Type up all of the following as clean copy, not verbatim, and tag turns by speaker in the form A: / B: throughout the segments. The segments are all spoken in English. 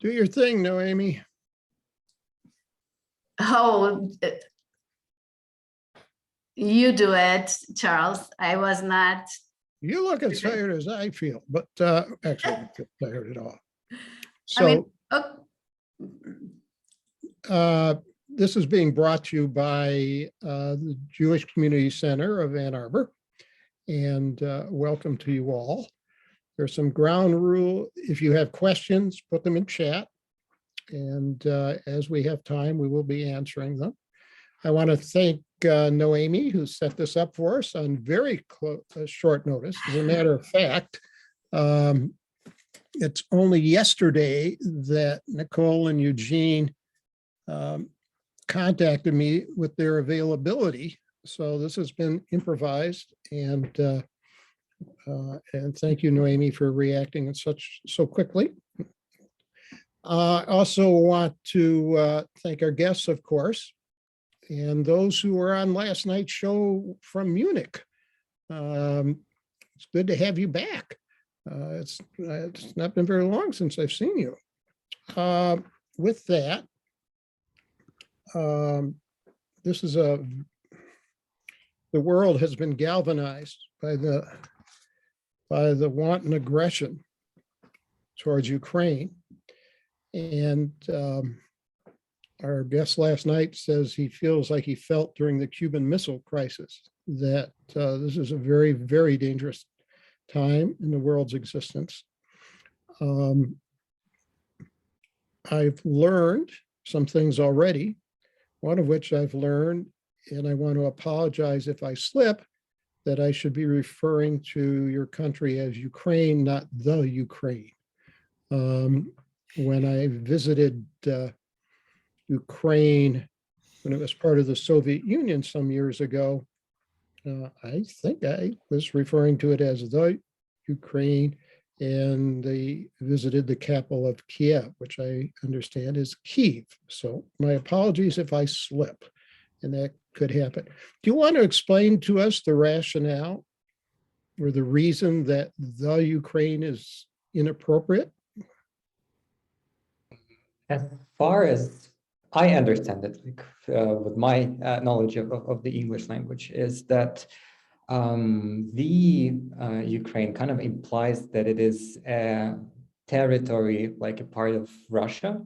A: Do your thing, Noemi.
B: Oh, you do it, Charles. I was not.
A: You look as tired as I feel, but actually, I don't feel tired at all.
B: I mean,
A: This is being brought to you by the Jewish Community Center of Ann Arbor, and welcome to you all. There's some ground rule. If you have questions, put them in chat, and as we have time, we will be answering them. I want to thank Noemi, who set this up for us on very short notice. As a matter of fact, it's only yesterday that Nicole and Eugene contacted me with their availability. So this has been improvised, and thank you, Noemi, for reacting so quickly. I also want to thank our guests, of course, and those who were on last night's show from Munich. It's good to have you back. It's not been very long since I've seen you. With that, this is the world has been galvanized by the wanton aggression towards Ukraine. And our guest last night says he feels like he felt during the Cuban Missile Crisis that this is a very, very dangerous time in the world's existence. I've learned some things already, one of which I've learned, and I want to apologize if I slip, that I should be referring to your country as Ukraine, not the Ukraine. When I visited Ukraine, when it was part of the Soviet Union some years ago, I think I was referring to it as the Ukraine, and they visited the capital of Kiev, which I understand is Kyiv. So my apologies if I slip, and that could happen. Do you want to explain to us the rationale or the reason that the Ukraine is inappropriate?
C: As far as I understand it, with my knowledge of the English language, is that the Ukraine kind of implies that it is a territory like a part of Russia,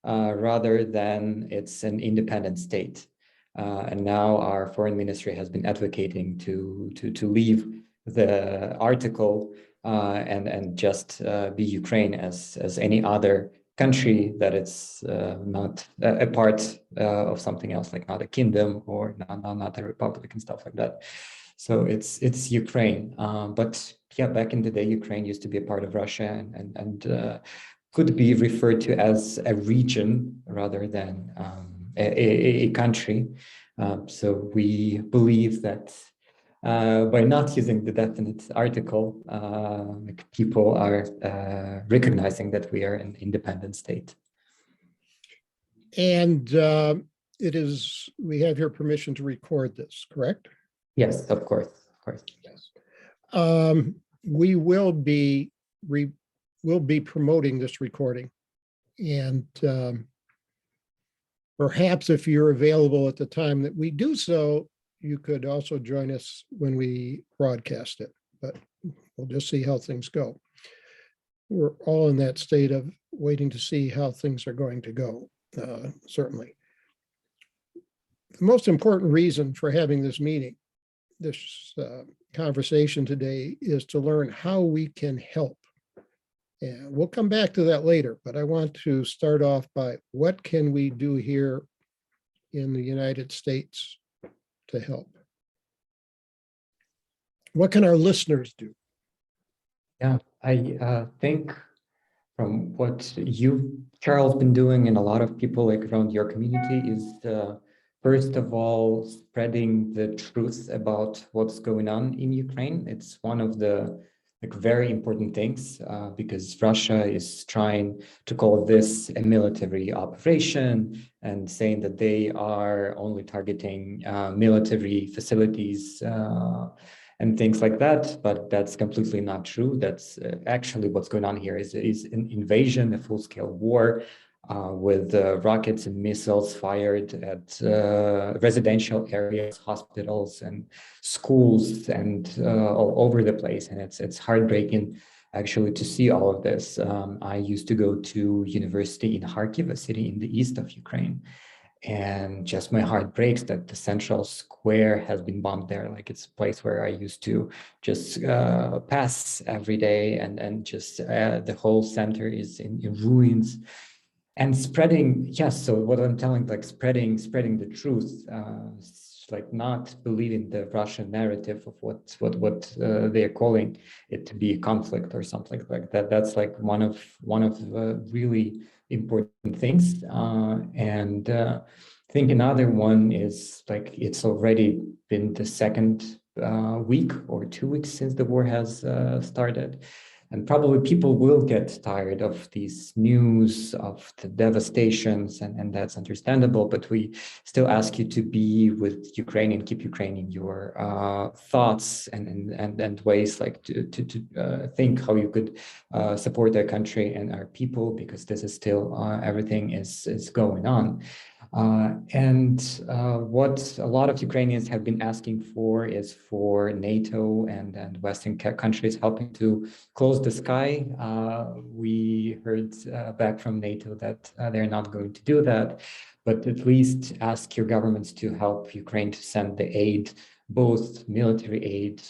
C: rather than it's an independent state. And now our foreign ministry has been advocating to leave the article and just be Ukraine as any other country, that it's not a part of something else, like not a kingdom or not a republic and stuff like that. So it's Ukraine. But yeah, back in the day, Ukraine used to be a part of Russia and could be referred to as a region rather than a country. So we believe that by not using the definite article, people are recognizing that we are an independent state.
A: And we have your permission to record this, correct?
C: Yes, of course.
A: Yes. We will be promoting this recording, and perhaps if you're available at the time that we do so, you could also join us when we broadcast it, but we'll just see how things go. We're all in that state of waiting to see how things are going to go, certainly. The most important reason for having this meeting, this conversation today, is to learn how we can help. And we'll come back to that later, but I want to start off by what can we do here in the United States to help? What can our listeners do?
C: Yeah, I think from what you, Charles, been doing, and a lot of people like around your community, is first of all spreading the truth about what's going on in Ukraine. It's one of the very important things, because Russia is trying to call this a military operation and saying that they are only targeting military facilities and things like that. But that's completely not true. That's actually what's going on here is an invasion, a full-scale war with rockets and missiles fired at residential areas, hospitals, and schools, and all over the place. And it's heartbreaking actually to see all of this. I used to go to university in Kharkiv, a city in the east of Ukraine, and just my heart breaks that the central square has been bombed there. Like, it's a place where I used to just pass every day, and just the whole center is in ruins. And spreading, yes, so what I'm telling, like spreading the truth, like not believing the Russian narrative of what they're calling it to be a conflict or something like that. That's like one of really important things. And I think another one is, like, it's already been the second week or 2 weeks since the war has started. And probably people will get tired of these news of the devastations, and that's understandable. But we still ask you to be with Ukraine and keep Ukraine in your thoughts and ways, like to think how you could support their country and our people, because this is still everything is going on. What a lot of Ukrainians have been asking for is for NATO and Western countries helping to close the sky. We heard back from NATO that they're not going to do that, but at least ask your governments to help Ukraine to send the aid, both military aid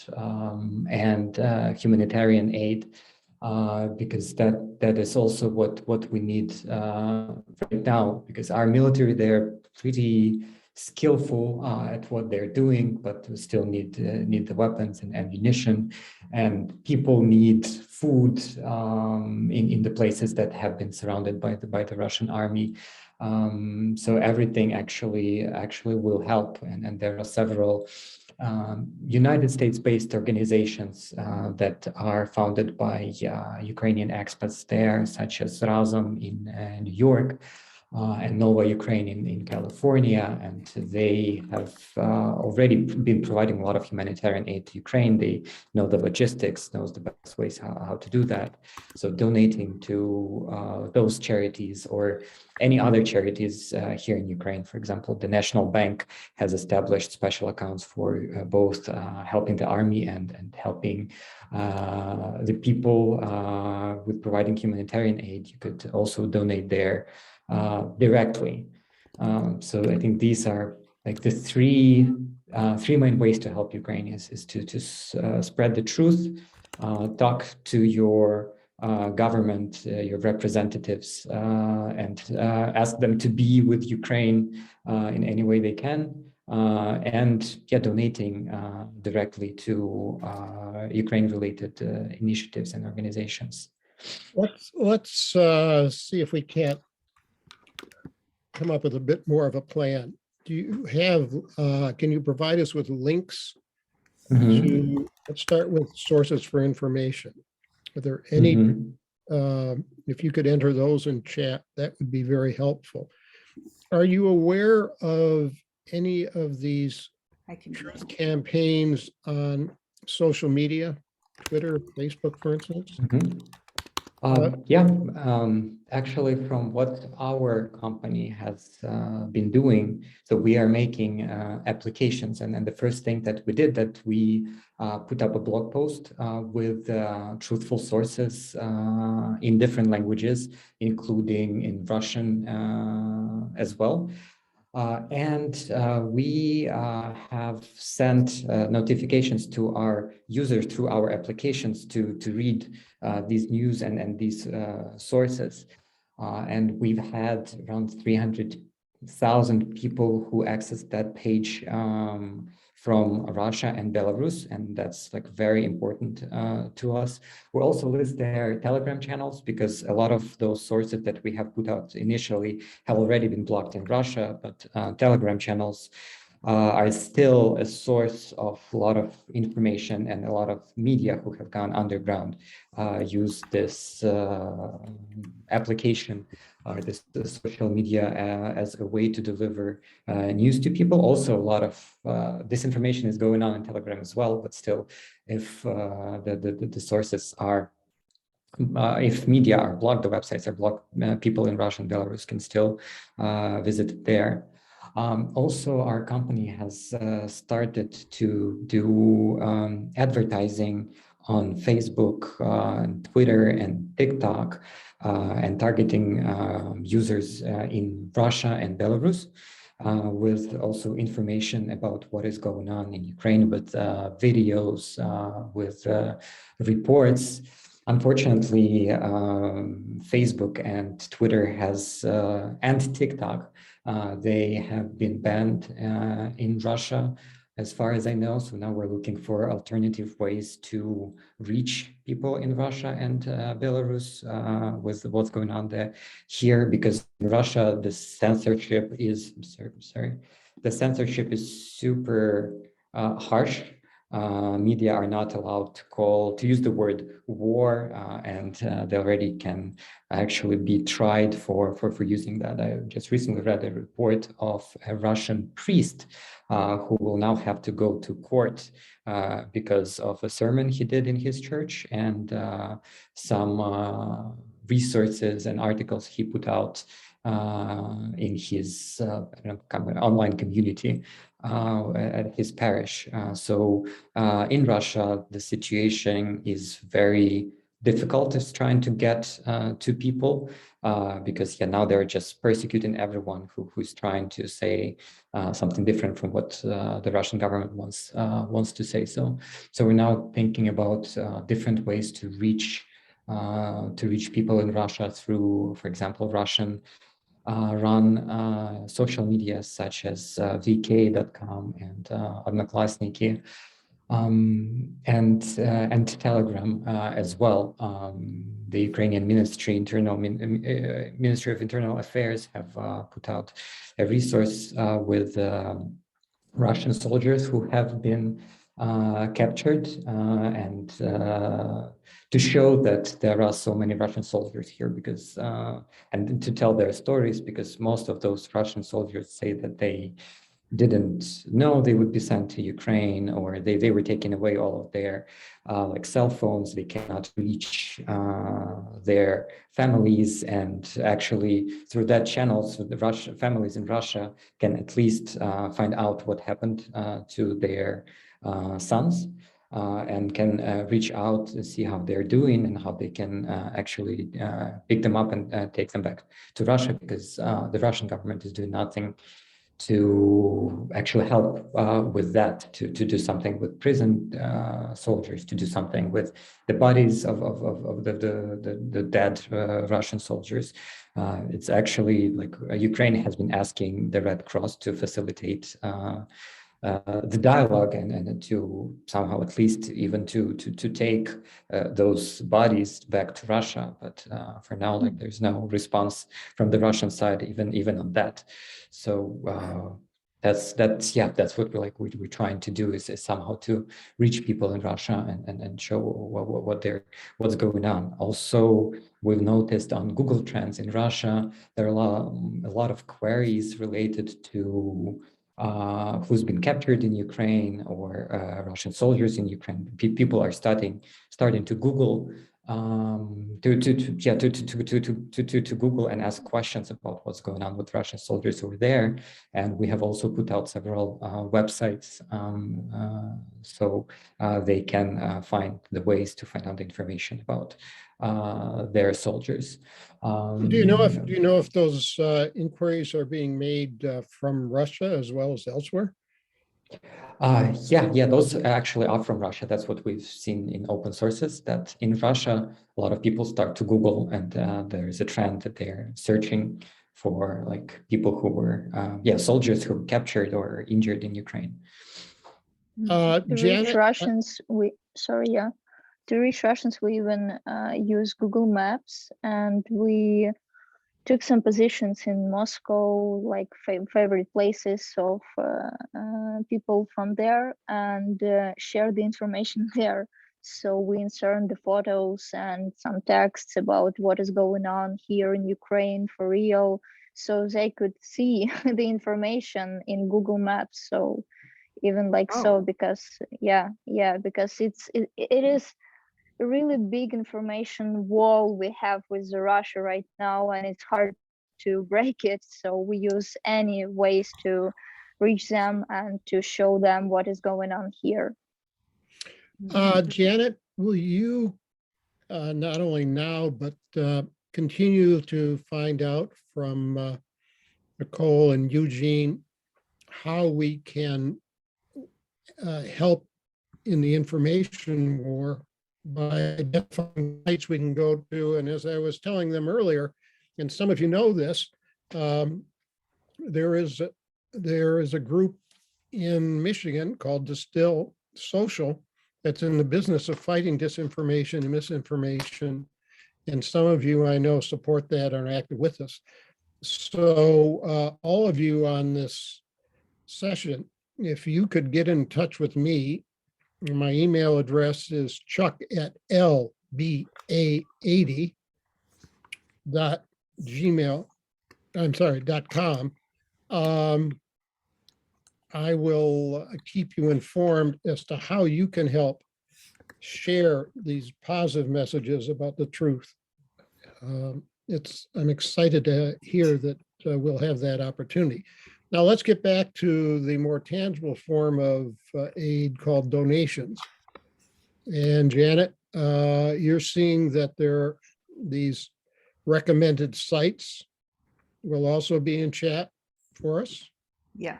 C: and humanitarian aid, because that is also what we need right now, because our military, they're pretty skillful at what they're doing, but we still need the weapons and ammunition, and people need food in the places that have been surrounded by the Russian army. So everything actually will help, and there are several United States-based organizations that are founded by Ukrainian expats there, such as Razom in New York, and Nova Ukraine in California, and they have already been providing a lot of humanitarian aid to Ukraine. They know the logistics, knows the best ways how to do that. So donating to those charities or any other charities here in Ukraine, for example, the National Bank has established special accounts for both helping the army and helping the people with providing humanitarian aid. You could also donate there directly. So I think these are like the three main ways to help Ukraine is to spread the truth, talk to your government, your representatives, and ask them to be with Ukraine in any way they can, and donating directly to Ukraine-related initiatives and organizations.
A: Let's see if we can't come up with a bit more of a plan. Do you have, can you provide us with links to, let's start with sources for information. Are there any, if you could enter those in chat, that would be very helpful. Are you aware of any of these truth campaigns on social media, Twitter, Facebook, for instance?
C: Actually, from what our company has been doing, so we are making applications, and the first thing that we did, that we put up a blog post with truthful sources in different languages, including in Russian as well. We have sent notifications to our users through our applications to read these news and these sources. And we've had around 300,000 people who accessed that page from Russia and Belarus, and that's like very important to us. We also list their Telegram channels, because a lot of those sources that we have put out initially have already been blocked in Russia, but Telegram channels are still a source of a lot of information, and a lot of media who have gone underground use this application or this social media as a way to deliver news to people. Also, a lot of disinformation is going on in Telegram as well, but still, if the sources are if media are blocked, the websites are blocked, people in Russia and Belarus can still visit there. Also, our company has started to do advertising on Facebook, Twitter, and TikTok, and targeting users in Russia and Belarus. With also information about what is going on in Ukraine, with videos, with reports. Unfortunately, Facebook and Twitter and TikTok, they have been banned in Russia, as far as I know. So now we're looking for alternative ways to reach people in Russia and Belarus with what's going on there here, because in Russia, the censorship is, the censorship is super harsh. Media are not allowed to use the word war, and they already can actually be tried for using that. I just recently read a report of a Russian priest who will now have to go to court because of a sermon he did in his church, and some resources and articles he put out in his online community at his parish. So in Russia, the situation is very difficult. It's trying to get to people because now they're just persecuting everyone who's trying to say something different from what the Russian government wants to say. So we're now thinking about different ways to reach people in Russia through, for example, Russian run social media such as vk.com and Odnoklassniki, and Telegram as well. The Ukrainian Ministry of Internal Affairs have put out a resource with Russian soldiers who have been captured, and to show that there are so many Russian soldiers here, because and to tell their stories, because most of those Russian soldiers say that they didn't know they would be sent to Ukraine, or they were taking away all of their like cell phones. They cannot reach their families, and actually through that channel, so the Russian families in Russia can at least find out what happened to their sons, and can reach out and see how they're doing, and how they can actually pick them up and take them back to Russia, because the Russian government is doing nothing to actually help with that, to do something with prison soldiers, to do something with the bodies of the dead Russian soldiers. It's actually like Ukraine has been asking the Red Cross to facilitate the dialogue, and to somehow at least even to take those bodies back to Russia. But for now, like, there's no response from the Russian side, even on that. So that's what we're trying to do, is somehow to reach people in Russia and show what's going on. Also, we've noticed on Google Trends in Russia, there are a lot of queries related to who's been captured in Ukraine, or Russian soldiers in Ukraine. People are starting to Google to Google and ask questions about what's going on with Russian soldiers over there. And we have also put out several websites so they can find the ways to find out the information about their soldiers.
A: Do you know if those inquiries are being made from Russia as well as elsewhere?
C: Yeah, those actually are from Russia. That's what we've seen in open sources, that in Russia, a lot of people start to Google, and there is a trend that they're searching for like people who were, soldiers who were captured or injured in Ukraine.
D: To reach
A: Janet,
D: Russians, to reach Russians, we even use Google Maps, and we took some positions in Moscow, like favorite places of people from there, and shared the information there. So we insert the photos and some texts about what is going on here in Ukraine for real, so they could see the information in Google Maps. So even like so, because because it is a really big information wall we have with Russia right now, and it's hard to break it. So we use any ways to reach them and to show them what is going on here.
A: Janet, will you not only now, but continue to find out from Nicole and Eugene how we can help in the information war by identifying sites we can go to. And as I was telling them earlier, and some of you know this, there is a group in Michigan called Distill Social that's in the business of fighting disinformation and misinformation. And some of you I know support that and are active with us. So all of you on this session, if you could get in touch with me, my email address is chuck@lba80.com. I will keep you informed as to how you can help share these positive messages about the truth. I'm excited to hear that we'll have that opportunity. Now let's get back to the more tangible form of aid called donations. And Janet, you're seeing that these recommended sites will also be in chat for us.
E: Yeah.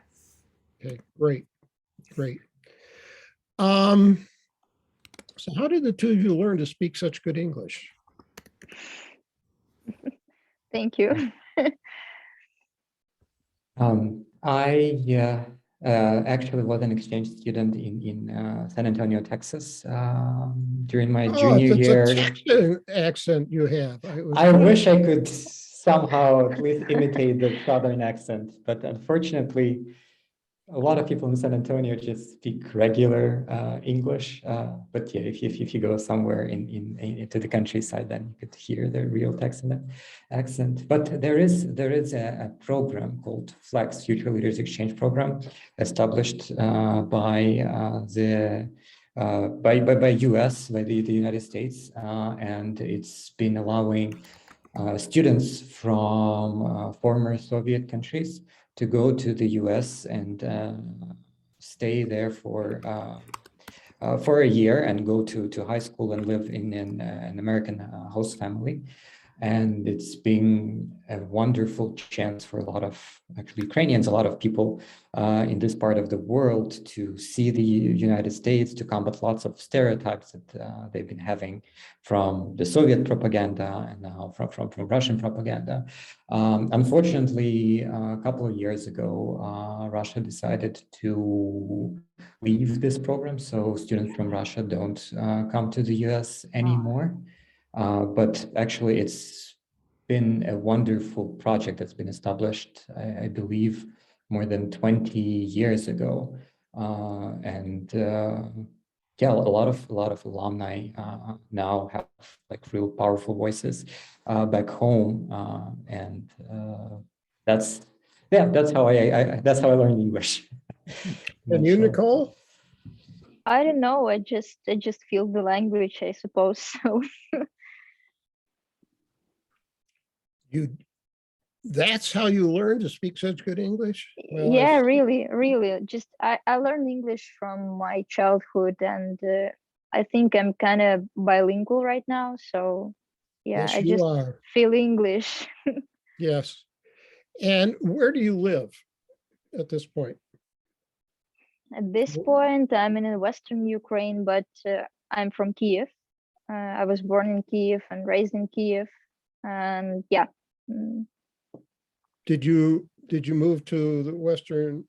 A: Okay, great. So how did the two of you learn to speak such good English?
D: Thank you.
C: I actually was an exchange student in San Antonio, Texas during my junior
A: it's
C: year.
A: a Texan accent you have.
C: I wish I could somehow at least imitate the Southern accent, but unfortunately, a lot of people in San Antonio just speak regular English. But yeah, if you go somewhere into the countryside, then you could hear the real Texan accent. But there is a program called Flex Future Leaders Exchange Program, established by US, by the United States, and it's been allowing students from former Soviet countries to go to the US and stay there for a year and go to high school and live in an American host family. And it's been a wonderful chance for a lot of actually Ukrainians, a lot of people in this part of the world to see the United States, to combat lots of stereotypes that they've been having from the Soviet propaganda and now from Russian propaganda. Unfortunately, a couple of years ago, Russia decided to leave this program. So students from Russia don't come to the US anymore. But actually, it's been a wonderful project that's been established, I believe, more than 20 years ago. Yeah, a lot of alumni now have like real powerful voices back home, and that's how I learned English.
A: And you, Nicole?
D: I don't know. I just feel the language, I suppose. So
A: That's how you learn to speak such good English? Well,
D: yeah, really. Just I learned English from my childhood, and I think I'm kind of bilingual right now. So yeah,
A: yes,
D: I
A: you
D: just
A: are.
D: feel English.
A: Yes. And where do you live at this point?
D: At this point, I'm in Western Ukraine, but I'm from Kiev. I was born in Kiev and raised in Kiev, and yeah.
A: Did you move to the Western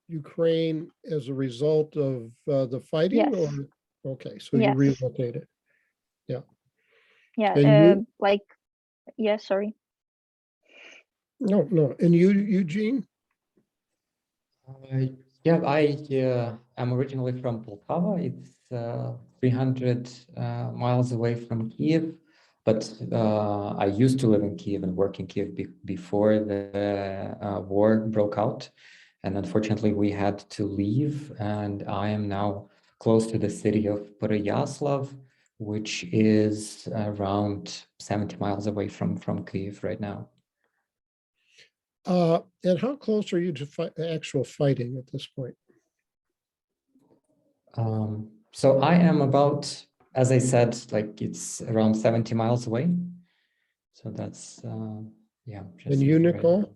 A: Ukraine as a result of the fighting?
D: Yes.
A: Or okay, so
D: Yes.
A: you relocated.
D: Yeah.
A: And you,
D: Like, yeah. Sorry.
A: No. And you, Eugene?
C: Yeah, I am originally from Poltava. It's 300 miles away from Kiev, but I used to live in Kiev and work in Kiev before the war broke out. And unfortunately, we had to leave, and I am now close to the city of Pereyaslav, which is around 70 miles away from Kiev right now.
A: And how close are you to actual fighting at this point?
C: So I am about, as I said, like it's around 70 miles away. So that's, yeah.
A: And you,
C: right.
A: Nicole?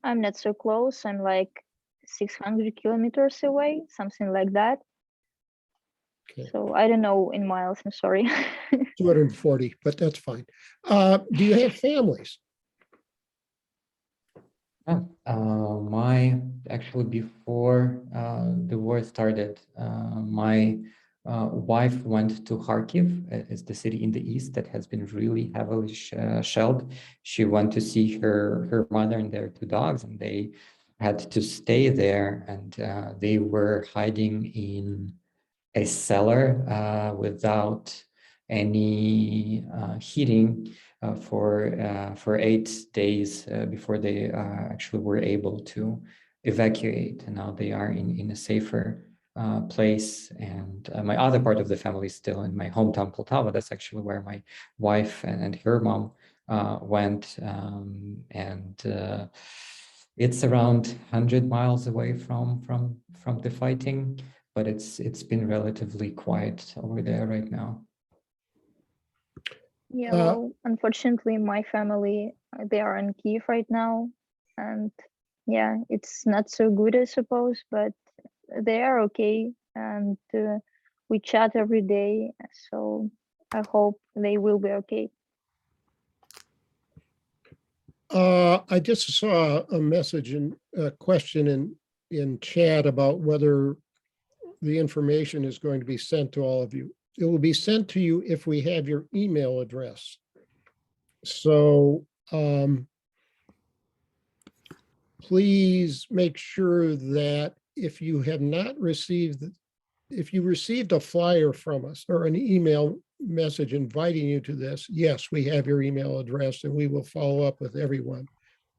D: I'm not so close. I'm like 600 kilometers away, something like that.
A: Okay.
D: So I don't know in miles, I'm sorry.
A: 240, but that's fine. Do you have families?
C: Yeah, actually before the war started, my wife went to Kharkiv. It's the city in the east that has been really heavily shelled. She went to see her mother and their two dogs, and they had to stay there, and they were hiding in a cellar without any heating for 8 days before they actually were able to evacuate. And now they are in a safer place. And my other part of the family is still in my hometown, Poltava. That's actually where my wife and her mom went. It's around 100 miles away from the fighting, but it's been relatively quiet over there right now.
D: Yeah, well, unfortunately, my family, they are in Kiev right now. And yeah, it's not so good, I suppose, but they are okay. And we chat every day. So I hope they will be okay.
A: I just saw a message and a question in chat about whether the information is going to be sent to all of you. It will be sent to you if we have your email address. So please make sure that if you have not received, if you received a flyer from us or an email message inviting you to this, yes, we have your email address and we will follow up with everyone.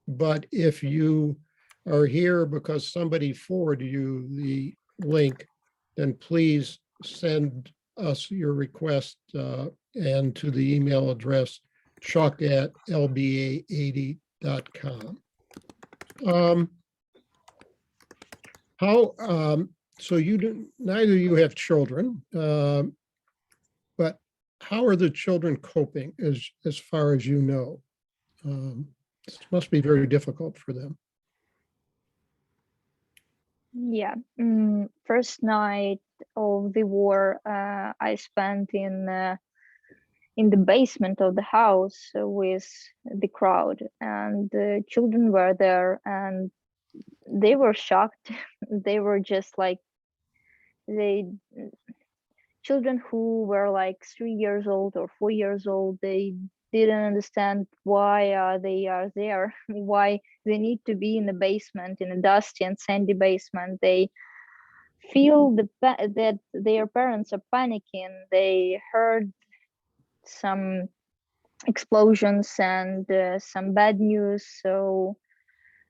A: But if you are here because somebody forwarded you the link, then please send us your request and to the email address chuck@lba80.com. So you didn't, neither of you have children, but how are the children coping as far as you know? This must be very difficult for them.
D: Yeah, first night of the war, I spent in the basement of the house with the crowd, and the children were there, and they were shocked. They were just like children who were like 3 years old or 4 years old. They didn't understand why they are there, why they need to be in the basement, in a dusty and sandy basement. They feel that their parents are panicking. They heard some explosions and some bad news. So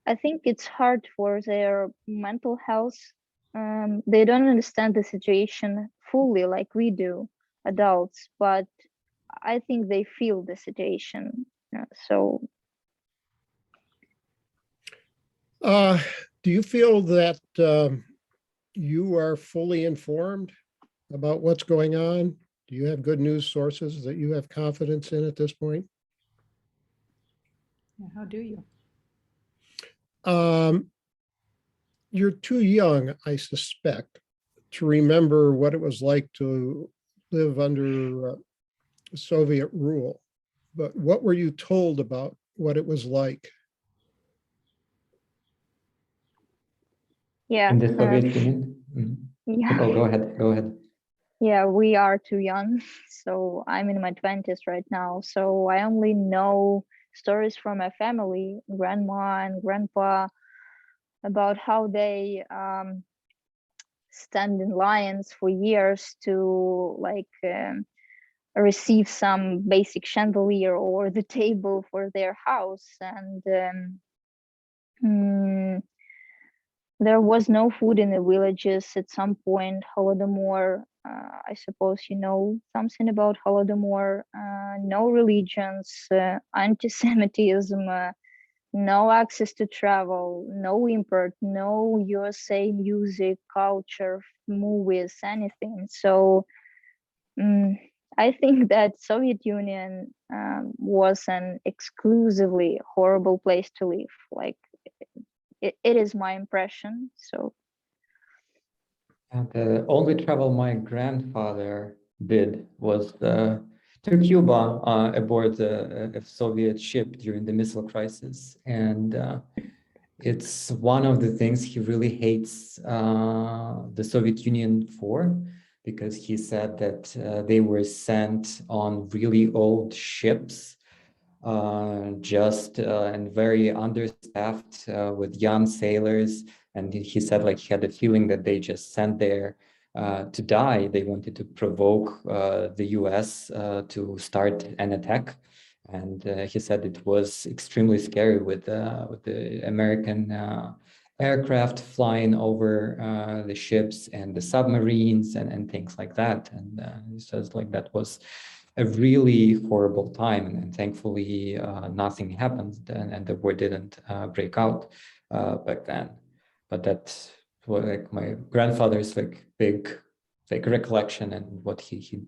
D: I think it's hard for their mental health. They don't understand the situation fully like we do, adults, but I think they feel the situation. So
A: do you feel that you are fully informed about what's going on? Do you have good news sources that you have confidence in at this point?
E: How do you?
A: You're too young, I suspect, to remember what it was like to live under Soviet rule. But what were you told about what it was like?
D: yeah,
C: In the Soviet Union?
D: yeah.
C: Nicole, go ahead.
D: Yeah, we are too young. So I'm in my 20s right now. So I only know stories from my family, grandma and grandpa, about how they stand in lines for years to receive some basic chandelier or the table for their house. And there was no food in the villages at some point. Holodomor, I suppose you know something about Holodomor. No religions, anti-Semitism, no access to travel, no import, no USA music, culture, movies, anything. So I think that Soviet Union was an exclusively horrible place to live. Like it is my impression. So
C: And the only travel my grandfather did was to Cuba aboard a Soviet ship during the missile crisis. And it's one of the things he really hates the Soviet Union for, because he said that they were sent on really old ships, and very understaffed with young sailors. And he said like he had a feeling that they just sent there to die. They wanted to provoke the US to start an attack. And he said it was extremely scary with the American aircraft flying over the ships and the submarines and things like that. And he says like that was a really horrible time, and thankfully nothing happened, and the war didn't break out back then. But that's what, like, my grandfather's like big recollection, and what he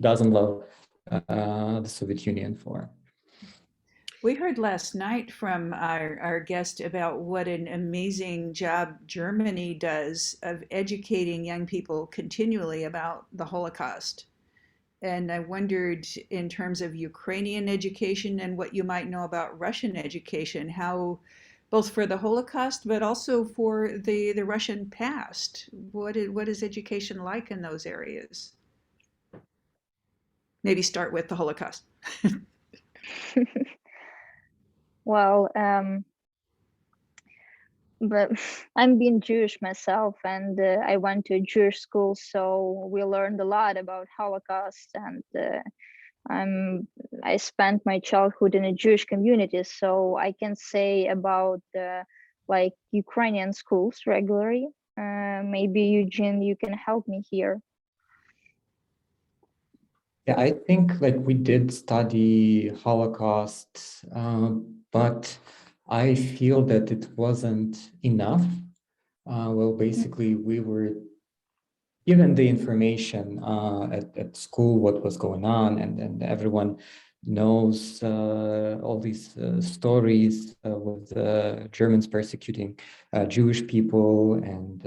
C: doesn't love the Soviet Union for.
E: We heard last night from our guest about what an amazing job Germany does of educating young people continually about the Holocaust. And I wondered, in terms of Ukrainian education and what you might know about Russian education, how, both for the Holocaust, but also for the Russian past, what is education like in those areas? Maybe start with the Holocaust.
D: well, but I'm being Jewish myself, and I went to a Jewish school, so we learned a lot about Holocaust, and I spent my childhood in a Jewish community, so I can say about like Ukrainian schools regularly. Maybe Eugene, you can help me here.
C: Yeah, I think like we did study Holocaust, but I feel that it wasn't enough. Well, basically, we were given the information at school what was going on, and everyone knows all these stories with Germans persecuting Jewish people, and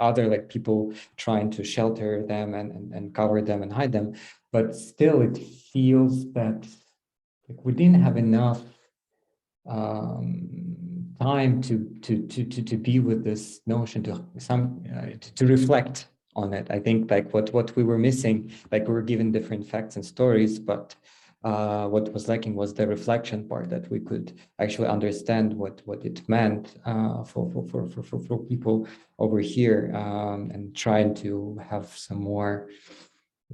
C: other like people trying to shelter them and cover them and hide them. But still, it feels that like we didn't have enough time to be with this notion, to reflect on it. I think like what we were missing, like we were given different facts and stories, but what was lacking was the reflection part, that we could actually understand what it meant for people over here, and trying to have some more,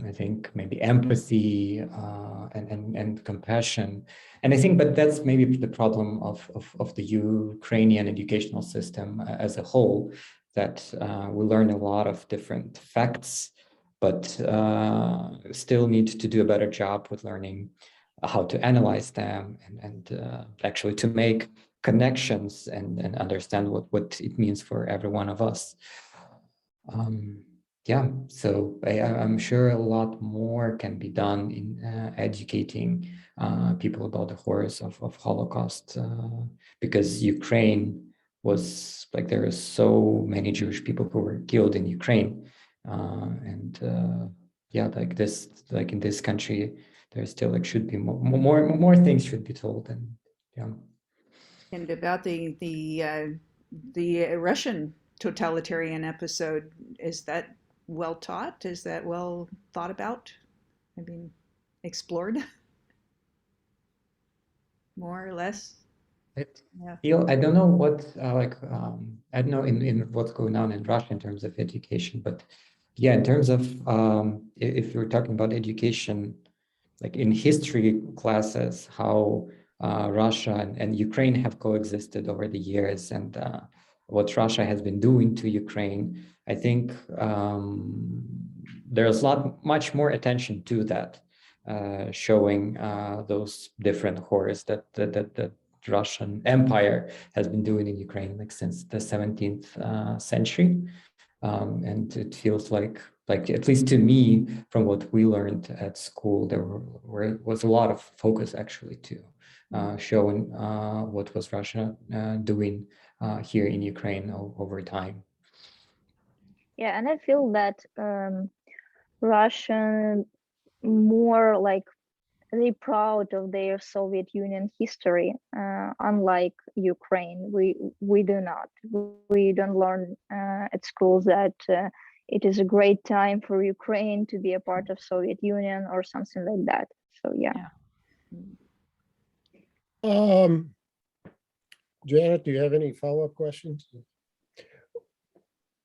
C: I think, maybe empathy and compassion. And I think, but that's maybe the problem of the Ukrainian educational system as a whole, that we learn a lot of different facts, but still need to do a better job with learning how to analyze them, and actually to make connections and understand what it means for every one of us. Yeah, so I'm sure a lot more can be done in educating people about the horrors of Holocaust, because Ukraine was like, there are so many Jewish people who were killed in Ukraine, and yeah, like this, like in this country, there still like should be more things should be told, and yeah.
E: And about the Russian totalitarian episode, is that well taught? Is that well thought about? I mean, explored? more or less.
C: I
E: Yeah.
C: I don't know what I don't know in what's going on in Russia in terms of education, but yeah, in terms of if you're talking about education, like in history classes, how Russia and Ukraine have coexisted over the years, and what Russia has been doing to Ukraine, I think there's much more attention to that, showing those different horrors that Russian Empire has been doing in Ukraine like since the 17th century. And it feels like at least to me, from what we learned at school, there was a lot of focus actually to showing what was Russia doing here in Ukraine over time.
D: Yeah, and I feel that Russian more like they proud of their Soviet Union history, unlike Ukraine. We do not. We don't learn at schools that it is a great time for Ukraine to be a part of Soviet Union or something like that. So yeah.
A: Janet, do you have any follow-up questions?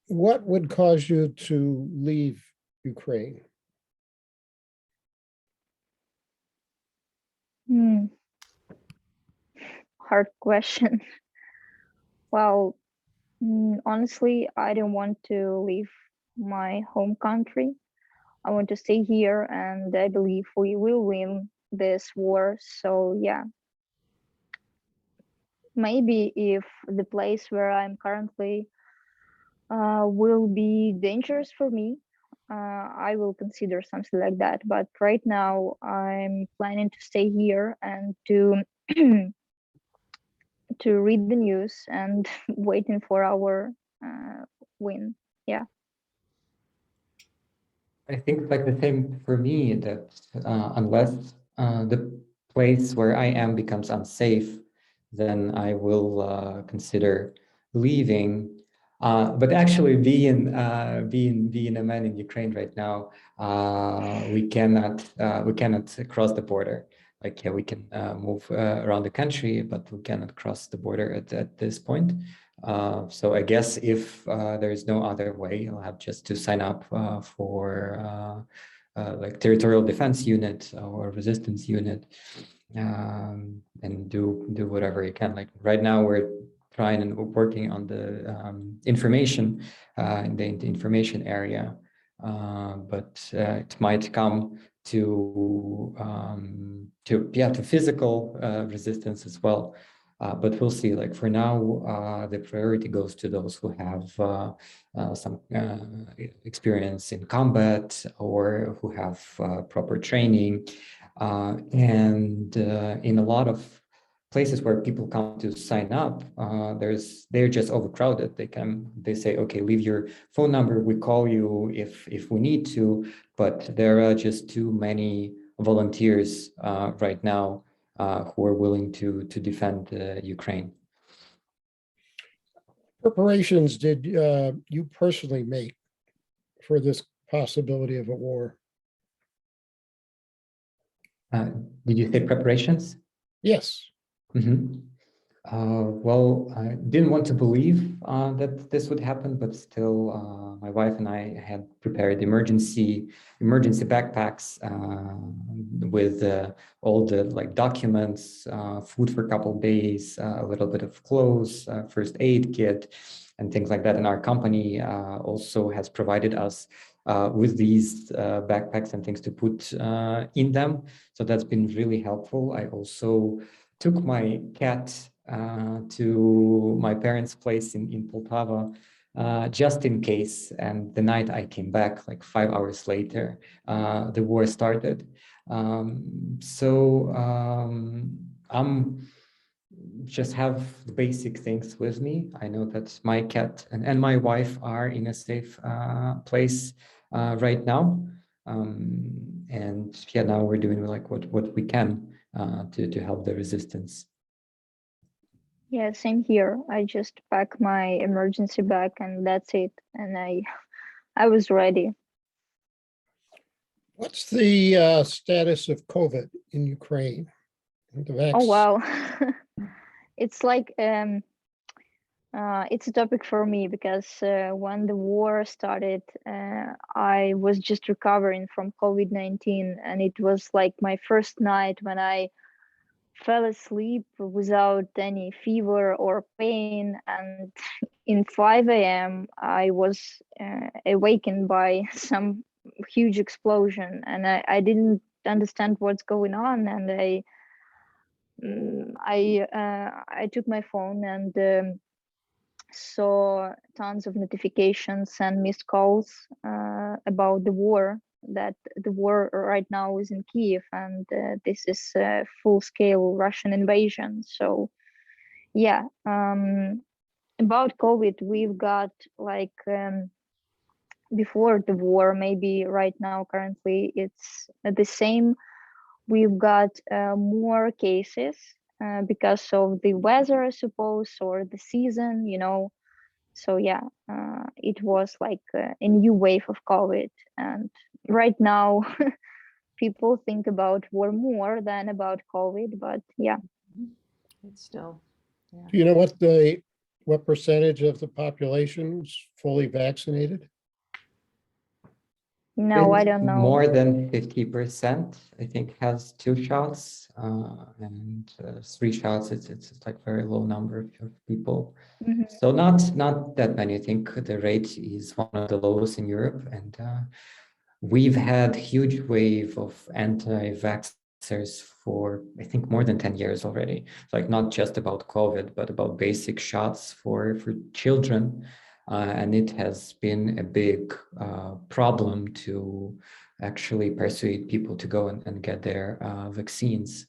A: What would cause you to leave Ukraine?
D: Hard question. Well, honestly, I don't want to leave my home country. I want to stay here, and I believe we will win this war. So yeah, maybe if the place where I'm currently will be dangerous for me, I will consider something like that. But right now, I'm planning to stay here and to to read the news and waiting for our win. Yeah.
C: I think like the same for me, that unless the place where I am becomes unsafe, then I will consider leaving. But actually, being a man in Ukraine right now, we cannot cross the border. Like, yeah, we can move around the country, but we cannot cross the border at this point. So I guess if there is no other way, I'll have just to sign up for like territorial defense unit or resistance unit, and do whatever you can. Like right now, we're trying and working on the information in the information area, but it might come to physical resistance as well. But we'll see. Like for now, the priority goes to those who have some experience in combat or who have proper training. And in a lot of places where people come to sign up, they're just overcrowded. They say, okay, leave your phone number. We call you if we need to, but there are just too many volunteers right now who are willing to defend Ukraine.
A: Preparations did you personally make for this possibility of a war?
C: Did you say preparations?
A: Yes.
C: Mm-hmm. Well, I didn't want to believe that this would happen, but still, my wife and I had prepared emergency backpacks with all the like documents, food for a couple of days, a little bit of clothes, first aid kit, and things like that. And our company also has provided us with these backpacks and things to put in them. So that's been really helpful. I also took my cat to my parents' place in Poltava, just in case. And the night I came back, like 5 hours later, the war started. I'm just have the basic things with me. I know that my cat and my wife are in a safe place right now. And yeah, now we're doing like what we can to help the resistance.
D: Yeah, same here. I just pack my emergency bag and that's it. And I was ready.
A: What's the status of COVID in Ukraine? The
D: Oh,
A: vax,
D: wow. It's like it's a topic for me because when the war started, I was just recovering from COVID-19, and it was like my first night when I fell asleep without any fever or pain. And in 5 a.m., I was awakened by some huge explosion, and I didn't understand what's going on. And I took my phone and saw tons of notifications and missed calls about the war, that the war right now is in Kiev, and this is a full-scale Russian invasion. So yeah, about COVID, we've got like before the war, maybe right now, currently, it's the same. We've got more cases because of the weather, I suppose, or the season, So yeah, it was like a new wave of COVID. And right now, people think about war more than about COVID, but yeah.
E: It's still, yeah.
A: do you know what percentage of the population is fully vaccinated?
D: No, I
C: It's
D: don't know.
C: more than 50%, I think, has 2 shots, and 3 shots. It's like very low number of people.
D: Mhm.
C: So not that many. I think the rate is one of the lowest in Europe, and we've had huge wave of anti-vaxxers for, I think, more than 10 years already. It's like not just about COVID, but about basic shots for children. And it has been a big problem to actually persuade people to go and get their vaccines.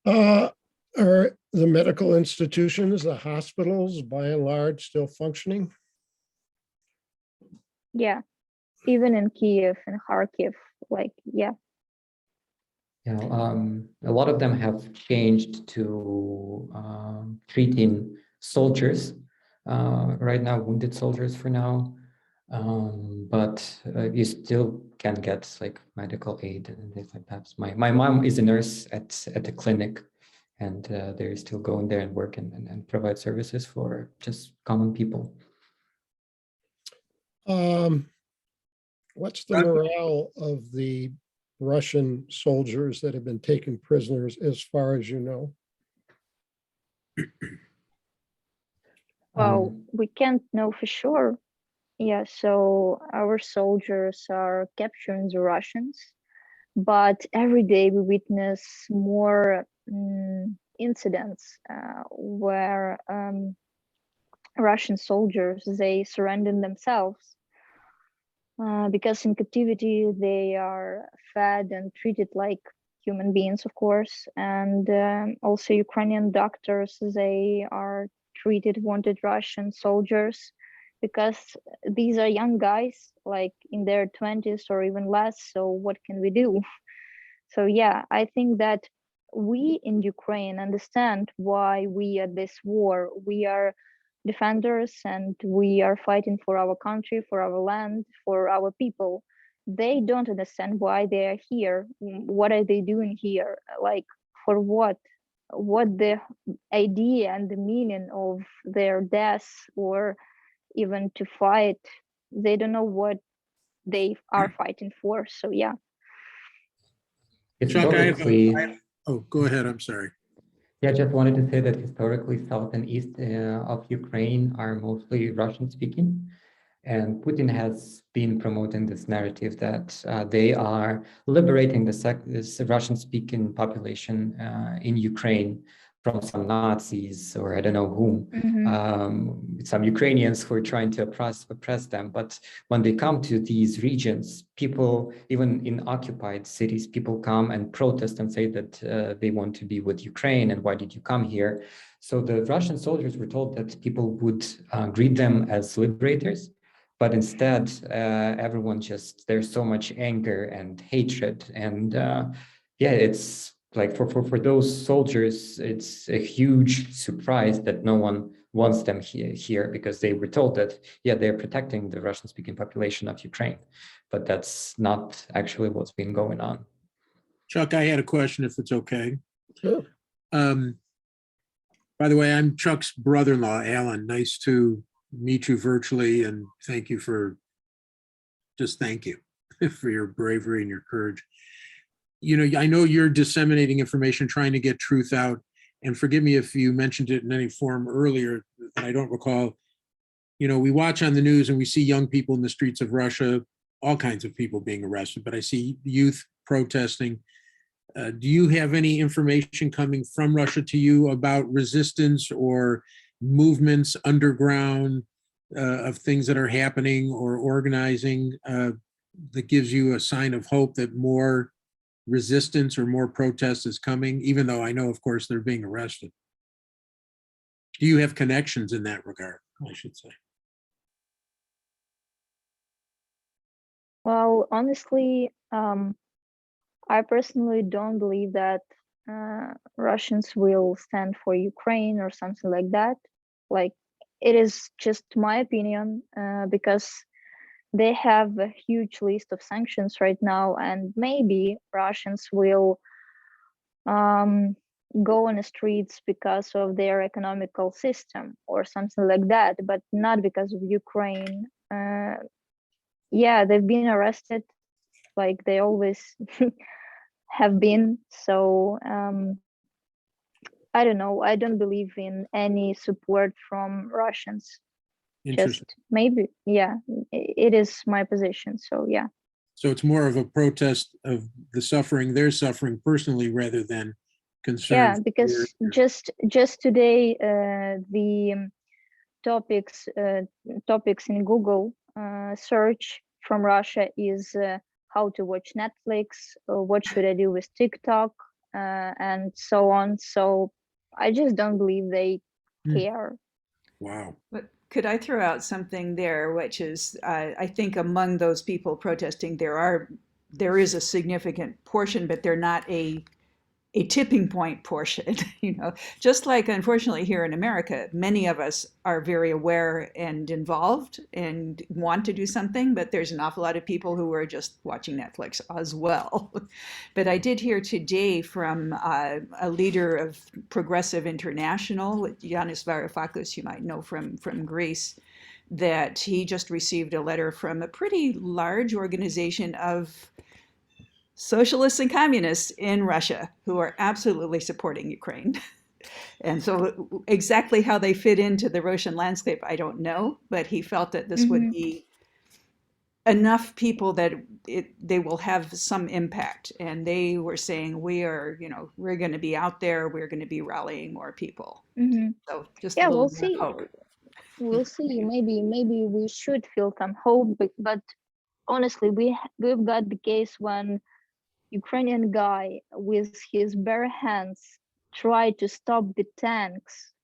A: Are the medical institutions, the hospitals, by and large, still functioning?
D: Yeah, even in Kiev and Kharkiv, like, yeah.
C: Yeah, a lot of them have changed to treating soldiers right now, wounded soldiers for now, but you still can get like medical aid and things like that. My mom is a nurse at the clinic, and they're still going there and work and provide services for just common people.
A: What's the morale of the Russian soldiers that have been taken prisoners, as far as you know?
D: Well, we can't know for sure. Yeah, so our soldiers are capturing the Russians, but every day we witness more incidents where Russian soldiers, they surrender themselves because in captivity they are fed and treated like human beings, of course. And also Ukrainian doctors, they are treated wanted Russian soldiers because these are young guys, like in their 20s or even less. So what can we do? So yeah, I think that we in Ukraine understand why we are this war. We are defenders and we are fighting for our country, for our land, for our people. They don't understand why they are here. What are they doing here? Like, for what? What the idea and the meaning of their death, or even to fight? They don't know what they are fighting for. So yeah.
F: Chuck,
C: Historically,
F: oh, go ahead. I'm sorry.
C: yeah, I just wanted to say that historically, south and east of Ukraine are mostly Russian speaking. And Putin has been promoting this narrative that they are liberating this Russian-speaking population in Ukraine from some Nazis or I don't know whom, some Ukrainians who are trying to oppress them. But when they come to these regions, people, even in occupied cities, people come and protest and say that they want to be with Ukraine and why did you come here? So the Russian soldiers were told that people would greet them as liberators. But instead, everyone there's so much anger and hatred. And yeah, it's like for those soldiers, it's a huge surprise that no one wants them here because they were told that, yeah, they're protecting the Russian-speaking population of Ukraine. But that's not actually what's been going on.
F: Chuck, I had a question if it's okay.
A: Sure.
F: By the way, I'm Chuck's brother-in-law, Alan. Nice to meet you virtually and thank you for your bravery and your courage. You know, I know you're disseminating information, trying to get truth out. And forgive me if you mentioned it in any form earlier that I don't recall. You know, we watch on the news and we see young people in the streets of Russia, all kinds of people being arrested, but I see youth protesting. Do you have any information coming from Russia to you about resistance or movements underground of things that are happening or organizing that gives you a sign of hope that more resistance or more protest is coming, even though I know, of course, they're being arrested? Do you have connections in that regard, I should say?
D: Well, honestly, I personally don't believe that Russians will stand for Ukraine or something like that. Like, it is just my opinion, because they have a huge list of sanctions right now, and maybe Russians will go on the streets because of their economical system or something like that, but not because of Ukraine. Yeah, they've been arrested like they always have been. So I don't know. I don't believe in any support from Russians.
F: Interesting.
D: Just maybe, yeah, it is my position. So yeah.
F: So it's more of a protest of the suffering they're suffering personally rather than concern.
D: Yeah, because just today, the topics in Google search from Russia is how to watch Netflix, what should I do with TikTok, and so on. So I just don't believe they care.
F: Wow.
E: But could I throw out something there, which is, I think among those people protesting, there is a significant portion, but they're not a tipping point portion, you know, just like unfortunately here in America, many of us are very aware and involved and want to do something, but there's an awful lot of people who are just watching Netflix as well. But I did hear today from a leader of Progressive International, Yanis Varoufakis, you might know from Greece, that he just received a letter from a pretty large organization of socialists and communists in Russia who are absolutely supporting Ukraine. And so exactly how they fit into the Russian landscape, I don't know, but he felt that this would be enough people that they will have some impact. And they were saying, we're going to be out there, we're going to be rallying more people. So just
D: Yeah,
E: a little
D: we'll
E: bit
D: see.
E: of hope.
D: We'll see. Maybe we should feel some hope, but honestly, we've got the case when Ukrainian guy with his bare hands tried to stop the tanks.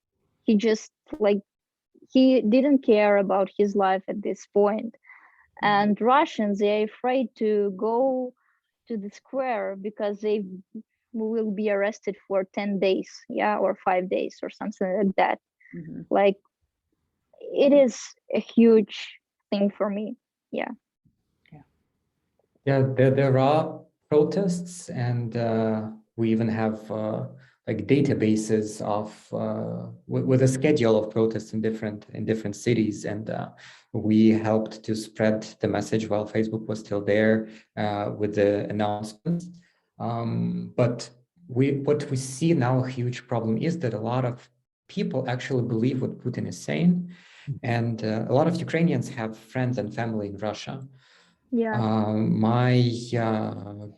D: He just he didn't care about his life at this point. And Russians, they're afraid to go to the square because they will be arrested for 10 days, yeah, or 5 days or something like that. Like, it is a huge thing for me. Yeah.
C: Yeah, there are protests, and we even have like databases of with a schedule of protests in different cities, and we helped to spread the message while Facebook was still there with the announcements. But what we see now, a huge problem is that a lot of people actually believe what Putin is saying, and a lot of Ukrainians have friends and family in Russia.
D: Yeah.
C: My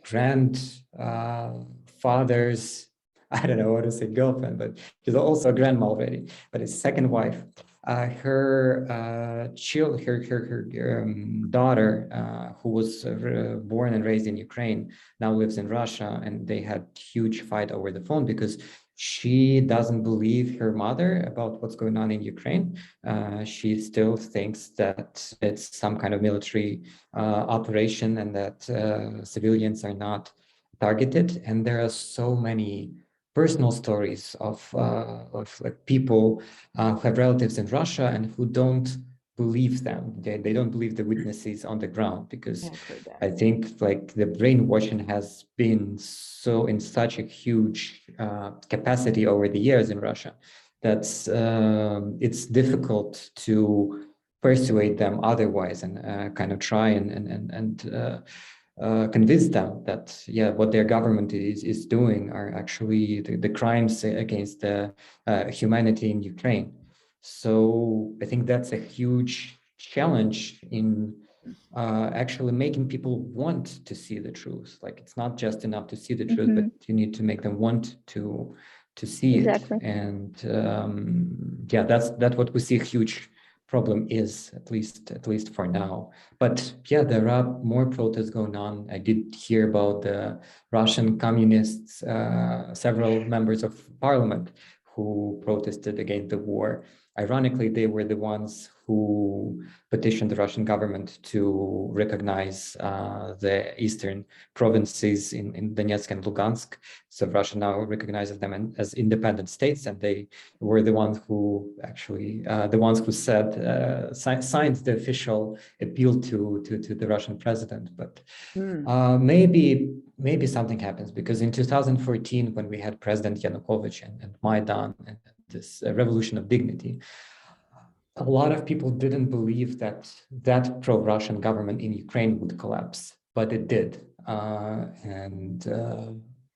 C: grandfather's, I don't know what to say, girlfriend, but she's also a grandma already, but his second wife, her daughter, who was born and raised in Ukraine, now lives in Russia, and they had huge fight over the phone because she doesn't believe her mother about what's going on in Ukraine. She still thinks that it's some kind of military operation and that civilians are not targeted. And there are so many personal stories of like people who have relatives in Russia and who don't believe them. They don't believe the witnesses on the ground, because
E: Yeah, I've heard that.
C: I think like the brainwashing has been so in such a huge capacity over the years in Russia that it's difficult to persuade them otherwise, and kind of try and convince them that, yeah, what their government is doing are actually the crimes against the humanity in Ukraine. So I think that's a huge challenge in actually making people want to see the truth. Like, it's not just enough to see the truth, but you need to make them want to see
D: Exactly.
C: it. And yeah, that's what we see a huge problem is, at least for now. But yeah, there are more protests going on. I did hear about the Russian communists, several members of parliament who protested against the war. Ironically, they were the ones who petitioned the Russian government to recognize the eastern provinces in Donetsk and Lugansk. So Russia now recognizes them as independent states, and they were the ones who actually, said, signed the official appeal to the Russian president. But maybe something happens, because in 2014, when we had President Yanukovych and Maidan and this revolution of dignity, a lot of people didn't believe that pro-Russian government in Ukraine would collapse, but it did. And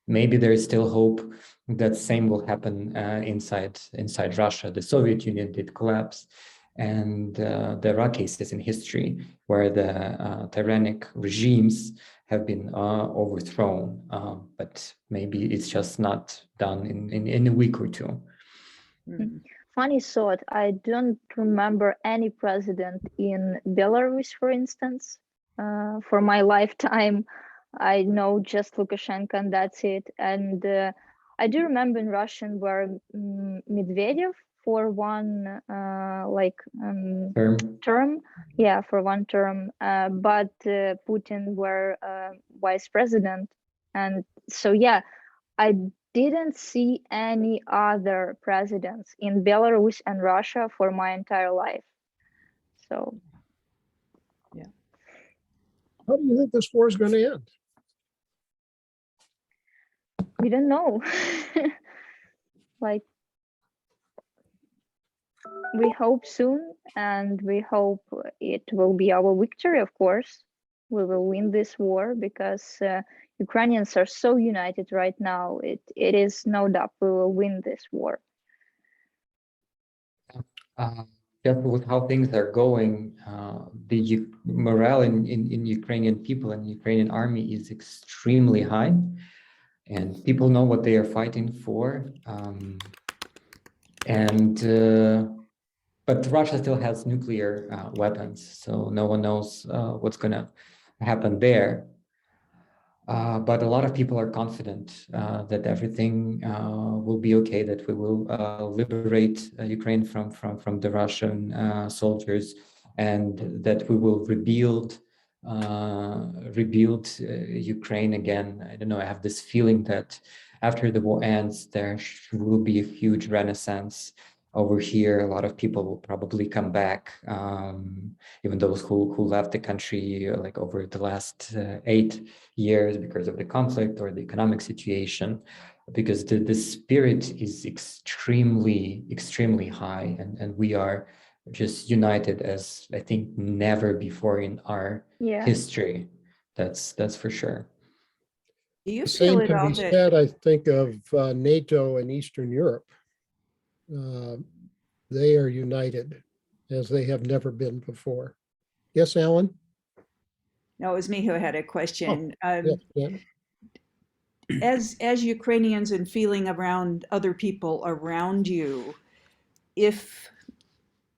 C: maybe there is still hope that same will happen inside Russia. The Soviet Union did collapse, and there are cases in history where the tyrannic regimes have been overthrown, but maybe it's just not done in a week or two.
D: Funny thought, I don't remember any president in Belarus, for instance. For my lifetime, I know just Lukashenko, and that's it. And I do remember in Russian where Medvedev for one term, yeah, for one term, but Putin were vice president. And so, yeah, I didn't see any other presidents in Belarus and Russia for my entire life. So,
E: yeah.
A: How do you think this war is going to end?
D: we don't know. Like, we hope soon, and we hope it will be our victory, of course. We will win this war, because Ukrainians are so united right now. It is no doubt we will win this war.
C: Just with how things are going, the morale in Ukrainian people and Ukrainian army is extremely high, and people know what they are fighting for. But Russia still has nuclear weapons, so no one knows what's going to happen there. But a lot of people are confident that everything will be okay, that we will liberate Ukraine from the Russian soldiers, and that we will rebuild Ukraine again. I don't know, I have this feeling that after the war ends, there will be a huge renaissance over here. A lot of people will probably come back, even those who left the country like over the last 8 years because of the conflict or the economic situation, because the spirit is extremely high, and we are just united as I think never before in our history. That's for sure.
E: Do you
A: The
E: feel
A: same
E: at
A: can
E: all
A: be
E: that
A: said, I think, of NATO and Eastern Europe. They are united as they have never been before. Yes, Alan?
E: no, it was me who had a question.
A: Yes, yeah.
E: As Ukrainians and feeling around other people around you, if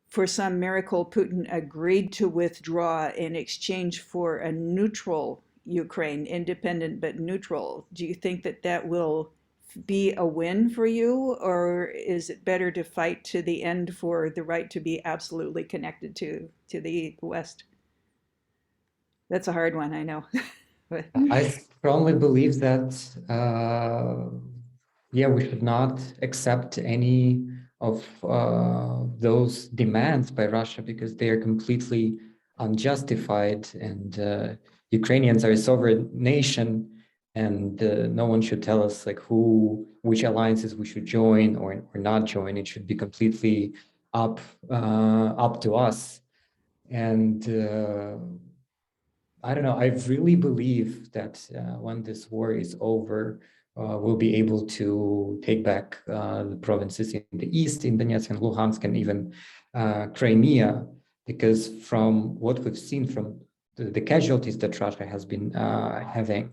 E: for some miracle Putin agreed to withdraw in exchange for a neutral Ukraine, independent but neutral, do you think that will be a win for you, or is it better to fight to the end for the right to be absolutely connected to the West? That's a hard one, I know.
C: I strongly believe that, yeah, we should not accept any those demands by Russia because they are completely unjustified, and Ukrainians are a sovereign nation, and no one should tell us like which alliances we should join or not join. It should be completely up to us. And I don't know, I really believe that when this war is over, we'll be able to take back the provinces in the east, in Donetsk and Luhansk, and even Crimea, because from what we've seen from the casualties that Russia has been having,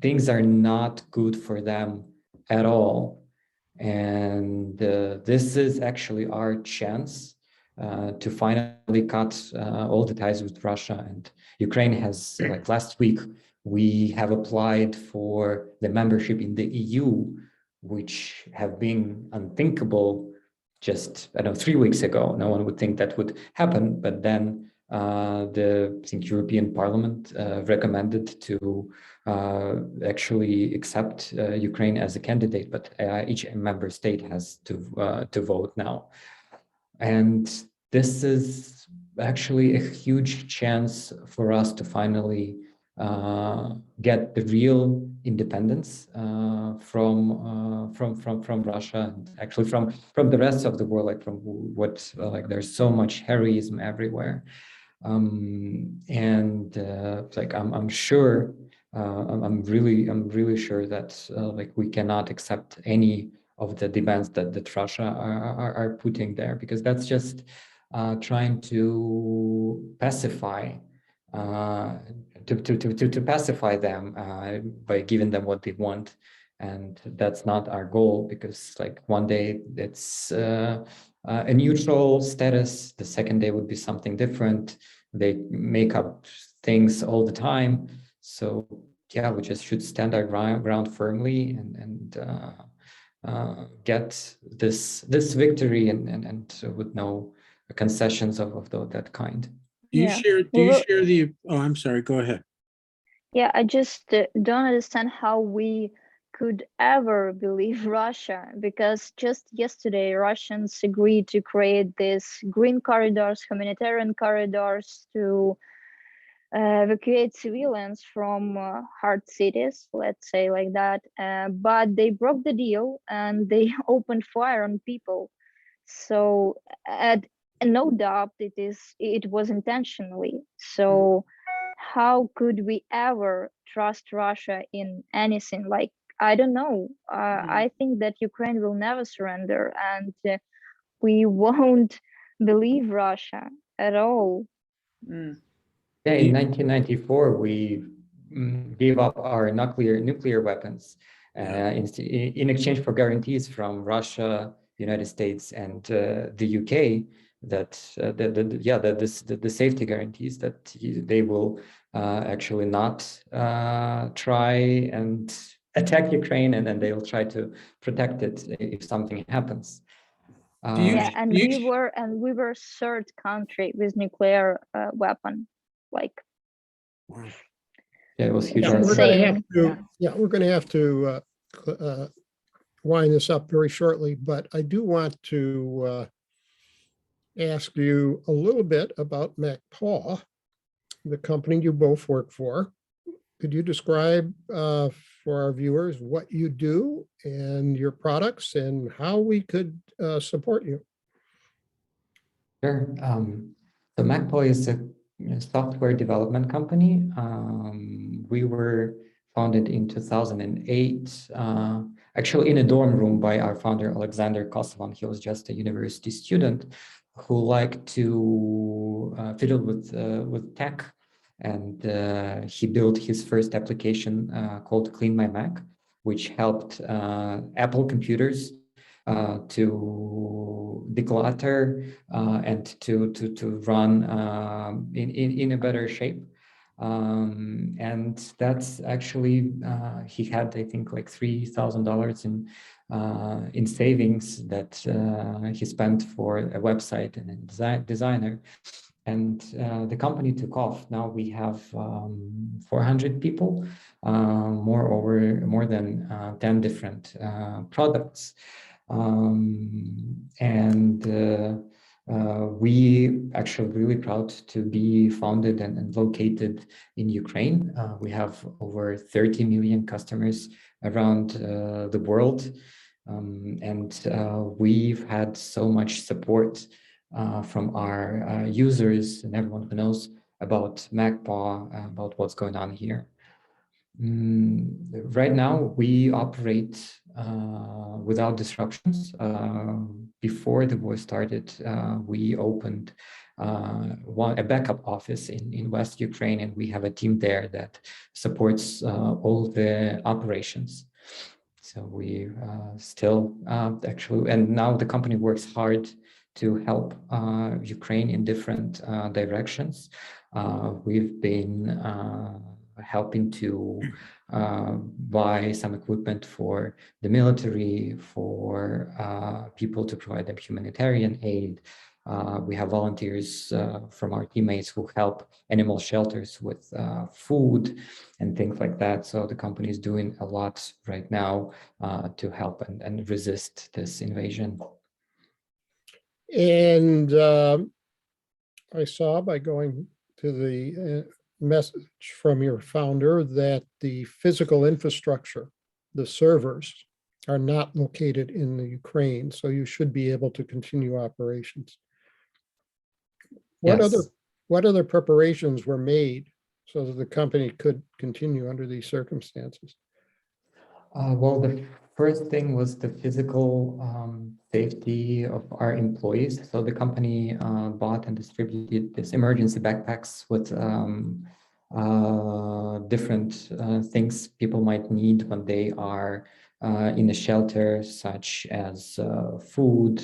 C: things are not good for them at all. And this is actually our chance to finally cut all the ties with Russia. And Ukraine has, like last week, we have applied for the membership in the EU, which have been unthinkable just, I don't know, 3 weeks ago. No one would think that would happen, but then I think European Parliament recommended to actually accept Ukraine as a candidate, but each member state has to vote now. And this is actually a huge chance for us to finally get the real independence from Russia, and actually from the rest of the world, like from what like there's so much heroism everywhere. And like I'm sure, I'm really sure that like we cannot accept any of the demands that Russia are putting there, because that's just trying to pacify to pacify them by giving them what they want. And that's not our goal, because like one day it's a neutral status, the second day would be something different. They make up things all the time. So yeah, we just should stand our ground firmly and get this victory and with no concessions of that kind.
F: Do you
D: Yeah.
F: share, oh, I'm sorry, go ahead.
D: Yeah, I just don't understand how we could ever believe Russia, because just yesterday Russians agreed to create these green corridors, humanitarian corridors to evacuate civilians from hard cities, let's say like that. But they broke the deal and they opened fire on people. So and no doubt it was intentionally. So how could we ever trust Russia in anything? Like, I don't know. I think that Ukraine will never surrender, and we won't believe Russia at all.
C: Yeah, in 1994, we gave up our nuclear weapons in exchange for guarantees from Russia, United States, and the UK that the safety guarantees that they will actually not try and attack Ukraine, and then they will try to protect it if something happens.
D: Yeah, and we were third country with nuclear weapon, like.
C: Yeah, it was huge.
D: It's
A: We're going to have
D: insane.
A: to, we're going to have to wind this up very shortly, but I do want to ask you a little bit about MacPaw, the company you both work for. Could you describe for our viewers what you do and your products and how we could support you?
C: Sure. So MacPaw is a software development company. We were founded in 2008, actually in a dorm room by our founder, Alexander Kosovan. He was just a university student who liked to fiddle with tech. And he built his first application called Clean My Mac, which helped Apple computers to declutter and to run in a better shape. And that's actually he had, I think, like $3,000 in savings that he spent for a website and a designer. And the company took off. Now we have 400 people, more than 10 different products. We actually really proud to be founded and located in Ukraine. We have over 30 million customers around the world. We've had so much support from our users and everyone who knows about MacPaw, about what's going on here. Right now, we operate without disruptions. Before the war started, we opened a backup office in West Ukraine, and we have a team there that supports all the operations. So we still actually, and now the company works hard to help Ukraine in different directions. We've been helping to buy some equipment for the military, for people to provide them humanitarian aid. We have volunteers from our teammates who help animal shelters with food and things like that. So the company is doing a lot right now to help and resist this invasion.
A: And I saw by going to the message from your founder that the physical infrastructure, the servers, are not located in the Ukraine, so you should be able to continue operations. What
C: Yes.
A: other preparations were made so that the company could continue under these circumstances?
C: Well, the first thing was the physical safety of our employees. So the company bought and distributed these emergency backpacks with different things people might need when they are in a shelter, such as food,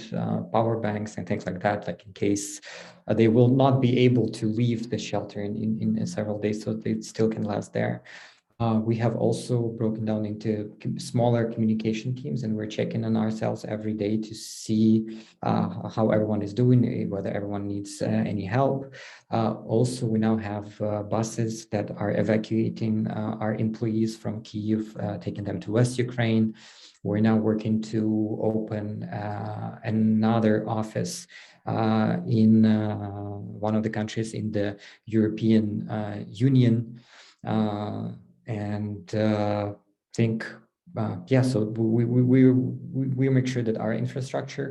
C: power banks, and things like that, like in case they will not be able to leave the shelter in several days, so they still can last there. We have also broken down into smaller communication teams, and we're checking on ourselves every day to see how everyone is doing, whether everyone needs any help. Also, we now have buses that are evacuating our employees from Kyiv, taking them to West Ukraine. We're now working to open another office in one of the countries in the European Union. Think yeah, so we make sure that our infrastructure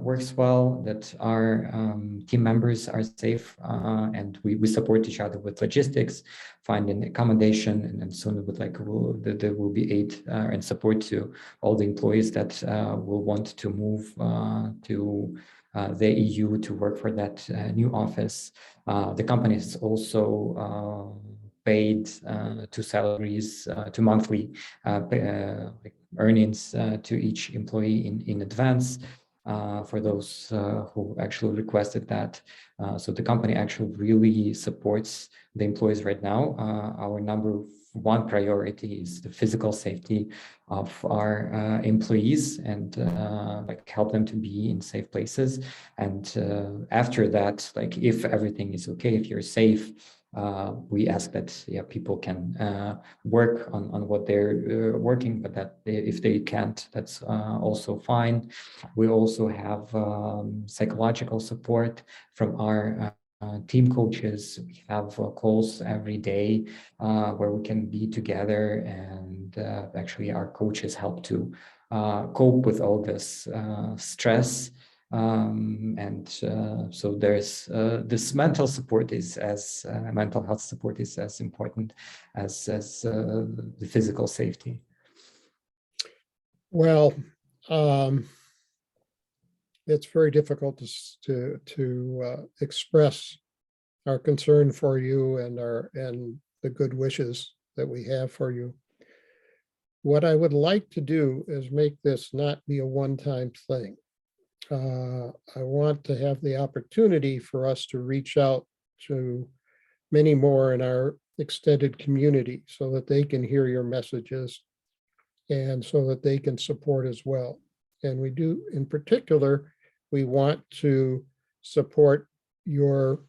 C: works well, that our team members are safe, and we support each other with logistics, finding accommodation, and soon with there will be aid and support to all the employees that will want to move to the EU to work for that new office. The company has also paid to salaries, to monthly earnings to each employee in advance for those who actually requested that. So the company actually really supports the employees right now. Our number one priority is the physical safety of our employees and help them to be in safe places. And after that, if everything is okay, if you're safe, we ask that people can work on what they're working, but that if they can't, that's also fine. We also have psychological support from our team coaches. We have calls every day where we can be together, and actually our coaches help to cope with all this stress. So there's this mental support is as mental health support is as important as the physical safety.
A: Well, it's very difficult to express our concern for you and the good wishes that we have for you. What I would like to do is make this not be a one-time thing. I want to have the opportunity for us to reach out to many more in our extended community so that they can hear your messages and so that they can support as well. And we do, in particular, we want to support your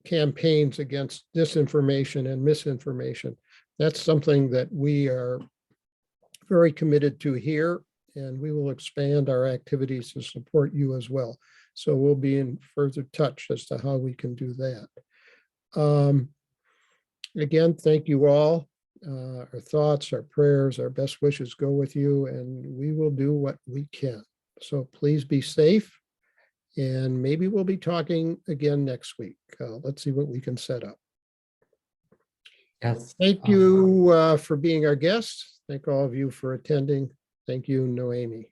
A: campaigns against disinformation and misinformation. That's something that we are very committed to here and we will expand our activities to support you as well. So we'll be in further touch as to how we can do that. Again, thank you all. Our thoughts, our prayers, our best wishes go with you, and we will do what we can. So please be safe, and maybe we'll be talking again next week. Let's see what we can set up.
C: Yes.
A: Thank you for being our guest. Thank all of you for attending. Thank you, Noemi.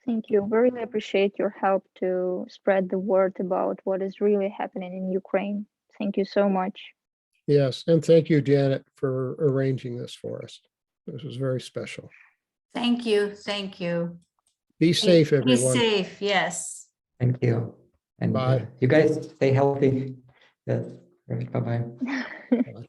D: Thank you. We really appreciate your help to spread the word about what is really happening in Ukraine. Thank you so much.
A: Yes, and thank you, Janet, for arranging this for us. This was very special.
B: Thank you. Thank you.
A: Be safe,
B: Be
A: everyone.
B: safe. Yes.
C: Thank you. And
A: Bye.
C: you guys stay healthy. Yes. Bye-bye.
A: Bye.